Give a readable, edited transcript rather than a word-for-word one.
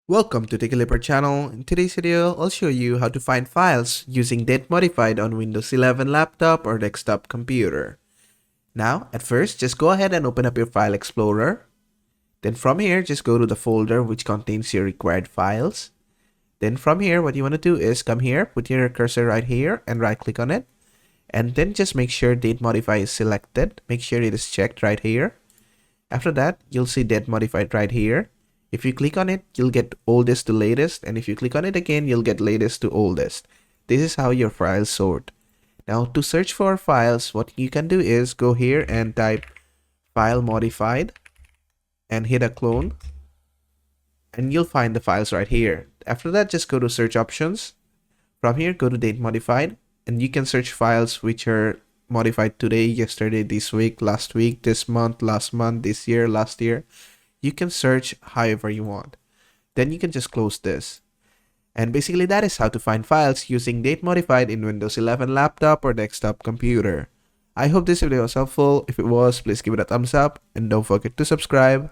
Welcome to Tikiliper channel. In today's video, I'll show you how to find files using Date Modified on Windows 11 laptop or desktop computer. Now, at first, just go ahead and open up your File Explorer. Then from here, just go to the folder which contains your required files. Then from here, what you want to do is come here, put your cursor right here and right click on it. And then just make sure Date Modify is selected. Make sure it is checked right here. After that, you'll see Date Modified right here. If you click on it, you'll get oldest to latest, and if you click on it again, you'll get latest to oldest. This is how your files sort. Now, to search for files, what you can do is go here and type file modified and hit a clone, and you'll find the files right here. After that, just go to search options. From here, go to date modified, and you can search files which are modified today, yesterday, this week, last week, this month, last month, this year, last year. You can search however you want. Then you can just close this. And basically that is how to find files using Date Modified in Windows 11 laptop or desktop computer. I hope this video was helpful. If it was, please give it a thumbs up and don't forget to subscribe.